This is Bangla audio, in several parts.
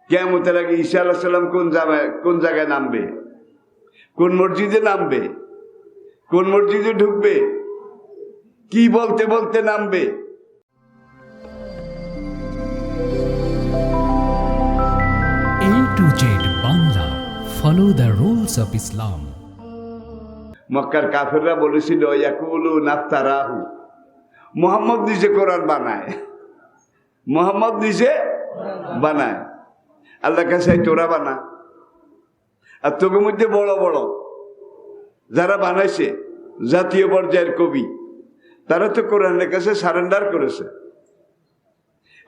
কিয়ামতের আগে ঈসা আলাইহিস সালাম কোন জায়গায় নামবে, কোন মসজিদে নামবে, কোন মসজিদে ঢুকবে, কি বলতে বলতে নামবে। A to Z Bangla, follow the rules of Islam. মক্কার কাফেররা বলেছিল ইয়াকুলু নাফতারাহু, মুহাম্মদ নিজে কোরআন বানায়, মুহাম্মদ নিজে বানায়। আল্লাহ কাছে তোরা বানা। আর তোকে মধ্যে বড় বড় যারা বানাইছে জাতীয় পর্যায়ের কবি, তারা তো কোরআনের কাছে সারেন্ডার করেছে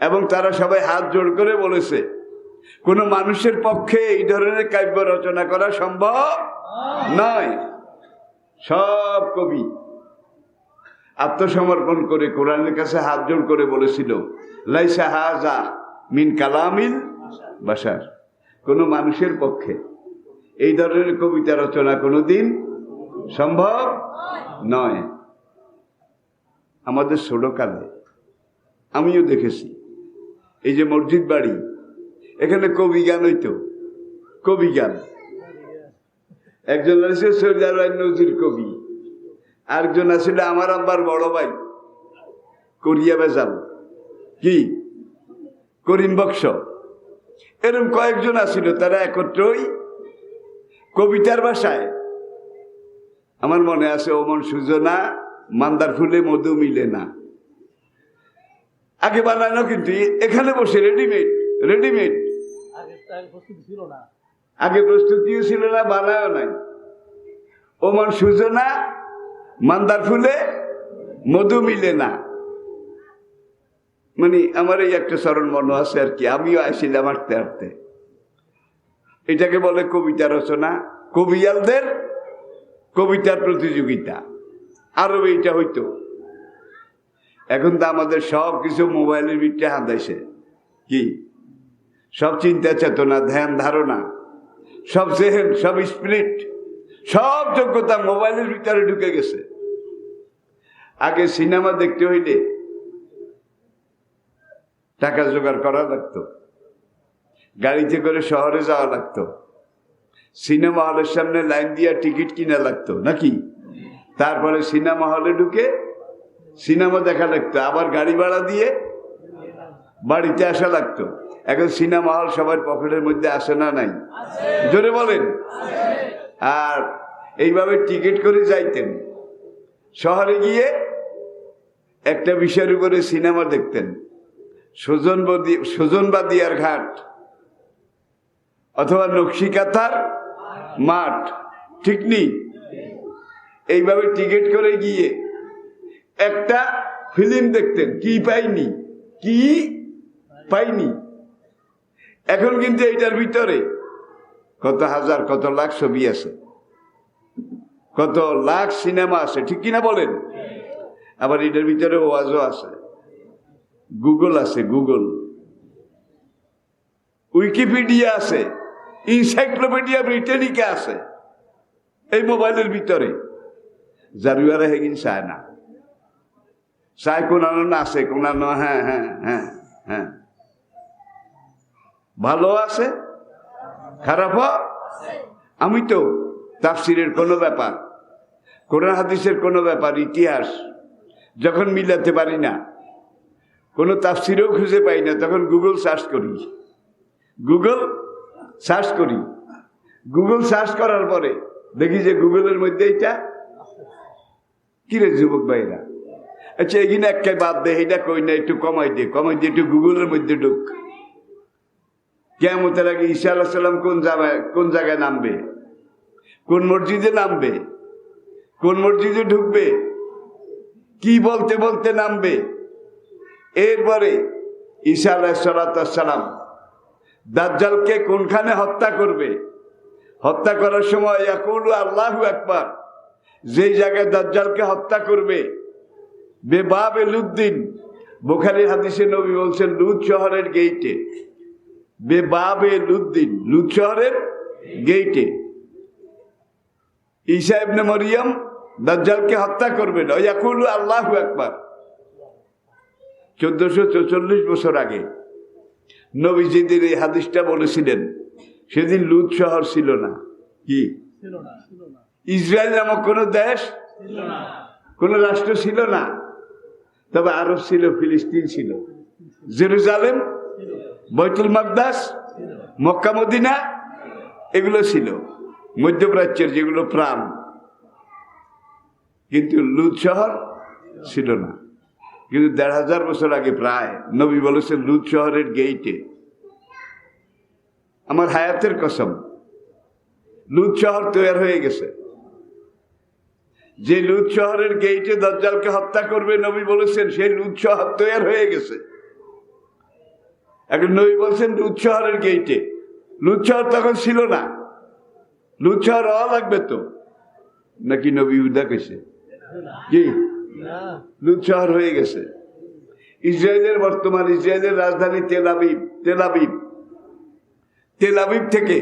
এবং তারা সবাই হাত জোড় করে বলেছে কোনো মানুষের পক্ষে এই ধরনের কাব্য রচনা করা সম্ভব নয়। সব কবি আত্মসমর্পণ করে কোরআনের কাছে হাত জোড় করে বলেছিল লাইসা হাযা মিন কালামিল বাশার, কোনো মানুষের পক্ষে এই ধরনের কবিতা রচনা কোনোদিন সম্ভব নয়। আমাদের ছোটকালে আমিও দেখেছি, এই যে মসজিদ বাড়ি, এখানে কবি গান হইতো, কবি গান। একজন আছে সৈয়দ নজির কবি, আরেকজন আসলে আমার আব্বার বড় ভাই করিয়া বেজাল, কি করিম বক্স, এরকম কয়েকজন আছিল। তারা একত্রই কবিতার ভাষায়, আমার মনে আছে ওমন সুজনা মান্দার ফুলে মধু মিলে না, আগে বানানো কিন্তু এখানে বসে রেডিমেড রেডিমেড, আগে প্রস্তুতিও ছিল না, বানায়ও নাই। ওমন সুজনা মান্দার ফুলে মধু মিলে না, মানে আমার এই একটা স্মরণ মনে আছে আর কি। আমিও আসছিলাম হাঁটতে হাঁটতে, এটাকে বলে কবিতা রচনা, কবিয়ালদের কবিতার প্রতিযোগিতা। আরো এইটা হইতো। এখন তো আমাদের সব কিছু মোবাইলের ভিতরে হাঁদাইছে, কি সব চিন্তা চেতনা ধ্যান ধারণা সব জেহেন সব স্পিরিট সব যোগ্যতা মোবাইলের ভিতরে ঢুকে গেছে। আগে সিনেমা দেখতে হইলে টাকা জোগাড় করা লাগতো, গাড়িতে করে শহরে যাওয়া লাগতো, সিনেমা হলের সামনে লাইন দিয়ে টিকিট কিনা লাগতো নাকি, তারপরে সিনেমা হলে ঢুকে সিনেমা দেখা লাগতো, আবার গাড়ি ভাড়া দিয়ে বাড়িতে আসা লাগতো। এখন সিনেমা হল সবার পকেটের মধ্যে আসে না নাই, জোরে বলেন। আর এইভাবে টিকিট করে যাইতেন, শহরে গিয়ে একটা বিষয়ের উপরে সিনেমা দেখতেন, সুজনবাদিয়ার ঘাট অথবা নকশিকাথার মাঠ, ঠিক নেই। এইভাবে টিকিট করে গিয়ে একটা ফিল্ম দেখতেন, কি পাইনি কি পাইনি। এখন কিন্তু এইটার ভিতরে কত হাজার কত লাখ ছবি আছে, কত লাখ সিনেমা আছে, ঠিক কিনা বলেন। আবার এটার ভিতরে ওয়াজও আছে, গুগল আছে, গুগল, উইকিপিডিয়া আছে, ইনসাইক্লোপিডিয়া ব্রিটানিকা আছে এই মোবাইলের ভিতরে। জারুয়ারা হেগিন চায় না, চায় কোনানো না আছে, কোনানো হ্যাঁ হ্যাঁ হ্যাঁ হ্যাঁ, ভালো আছে খারাপও। আমি তো তাফসিরের কোনো ব্যাপার, কোরআন হাদিসের কোনো ব্যাপার, ইতিহাস যখন মিলাতে পারি না, কোনো তাফসিরও খুঁজে পাই না, তখন গুগল সার্চ করি, গুগল সার্চ করি। গুগল সার্চ করার পরে দেখি যে গুগলের মধ্যে এটা কিরে যুবক ভাইরা, আচ্ছা এখানে একটা বাদ দে, এটা কই না, একটু কমাই দে, কমাই দিয়ে একটু গুগলের মধ্যে ঢুক। কিয়ামতের আগে ঈসা আলাইহিস সালাম কোন জায়গায় নামবে, কোন মসজিদে নামবে, কোন মসজিদে ঢুকবে, কি বলতে বলতে নামবে। এরপরে ঈসা আলাইহিস সালাম দাজ্জালকে কোনখানে হত্যা করবে, হত্যা করার সময় ইয়াকুলু আল্লাহু আকবার, যেই জায়গায় দাজ্জালকে হত্যা করবে বেবাবে লুদ্দিন, বুখারীর হাদিসে নবী বলছেন লুদ শহরের গেইটে, বেবাবে লুদ্দিন, লুদ শহরের গেইটে ঈসা ইবনে মরিয়ম দাজ্জালকে হত্যা করবেন। ইয়াকুলু আল্লাহু আকবার। 1444 বছর আগে নবী যেদিন এই হাদিসটা বলেছিলেন সেদিন লুত শহর ছিল না। কি ইসরায়েল নামক কোন দেশ, কোন রাষ্ট্র ছিল না। তবে আরব ছিল, ফিলিস্তিন ছিল, জেরুজালেম, বাইতুল মাকদাস, মক্কা মদিনা এগুলো ছিল মধ্যপ্রাচ্যের যেগুলো প্রাণ। কিন্তু লুত শহর ছিল না। কিন্তু ১৫০০ বছর আগে প্রায় নবী বলেছেন লুত শহরের গেইটে, আমার হায়াতের কসম, লুত শহর তৈরি হয়ে গেছে। যে লুত শহরের গেইটে দাজ্জালকে হত্যা করবে নবী বলেছেন সেই লুত শহর তৈরি হয়ে গেছে। এখন নবী বলছেন লুত শহরের গেইটে। লুত শহর তখন ছিল না। লুত শহর হওয়া লাগবে তো নাকি নবী উদা কইছে? কি লুত শহর হয়ে গেছে। ইসরায়েলের বর্তমান ইসরায়েলের রাজধানী তেল আবিব থেকে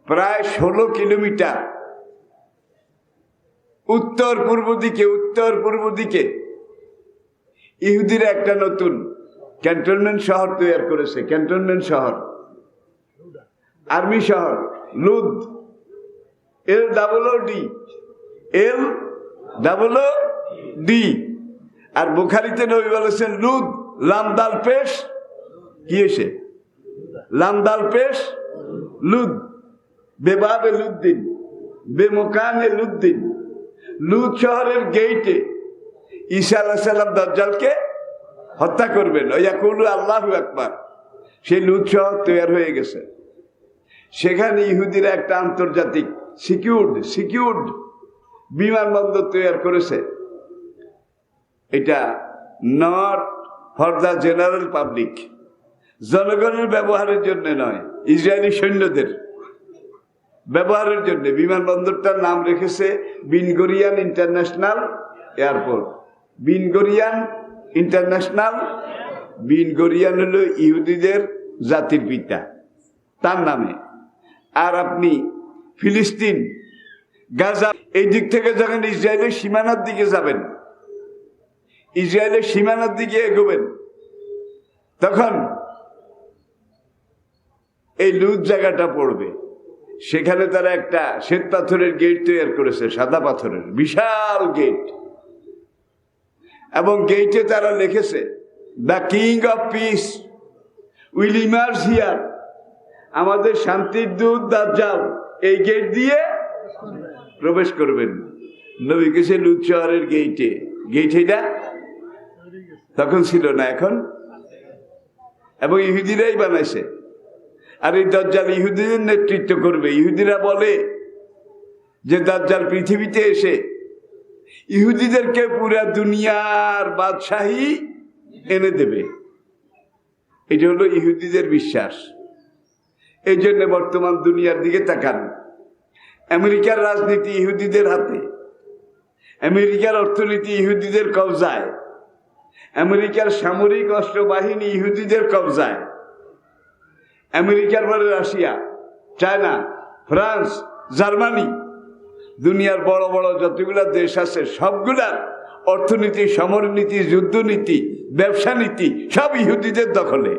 প্রায় ১৬ কিলোমিটার উত্তর পূর্ব দিকে ইহুদিরা একটা নতুন ক্যান্টনমেন্ট শহর তৈরি করেছে। ক্যান্টনমেন্ট শহর, আর্মি শহর, লুদ, LOOD। আর বুখারীতে নবী বলেছেন লুদ লামদাল পেশ কি এসে লামদাল পেশ লুদ বেবাবে লুদ্দিন বেমকানে লুদ্দিন। লুদ শহরের গেইটে ঈসা আলাইহিস সালাম দাজ্জালকে হত্যা করবেন। ওয়ায়াকুলু আল্লাহু আকবার। সেই লুদ শহর তৈরি হয়ে গেছে। সেখানে ইহুদিরা একটা আন্তর্জাতিক সিকিউরড বিমানবন্দর তৈরি করেছে। এটা not for the general public, জনগণের ব্যবহারের জন্য নয়, ইসরায়েলি সৈন্যদের ব্যবহারের জন্য বিমানবন্দরটার নাম রেখেছে বিন গরিয়ান ইন্টারন্যাশনাল এয়ারপোর্ট। বিন গরিয়ান হলো ইহুদিদের জাতির পিতা, তার নামে। আর আপনি ফিলিস্তিন, গাজা এই দিক থেকে যখন ইসরায়েলের সীমানার দিকে যাবেন, ইসরায়েলের সীমানার দিকে এগোবেন, তখন এই লুদ জায়গাটা পড়বে। সেখানে তারা একটা শ্বেত পাথরের গেট তৈরি করেছে, সাদা পাথরের বিশাল গেট। এবং গেটে তারা লিখেছে the king of piece will emerge here. আমাদের শান্তির দূত দাজ্জাল এই গেট দিয়ে প্রবেশ করবেন। নবী গেছে লুদ শহরের গেট এটা তখন ছিল না, এখন। এবং ইহুদিরাই বানাইছে। আর এই দাজ্জাল ইহুদিদের নেতৃত্ব করবে। ইহুদিরা বলে যে দাজ্জাল পৃথিবীতে এসে ইহুদিদেরকে পুরা দুনিয়ার বাদশাহী এনে দেবে। এটা হলো ইহুদিদের বিশ্বাস। এই জন্য বর্তমান দুনিয়ার দিকে তাকান। আমেরিকার রাজনীতি ইহুদিদের হাতে, আমেরিকার অর্থনীতি ইহুদিদের কবজায়, আমেরিকার সামরিক অস্ত্র বাহিনী ইহুদিদের কবজায়। আমেরিকার পরে রাশিয়া, চায়না, ফ্রান্স, জার্মানি, দুনিয়ার বড় বড় যতগুলা দেশ আছে সবগুলার অর্থনীতি, সমরনীতি, যুদ্ধনীতি, ব্যবসা নীতি সব ইহুদিদের দখলে।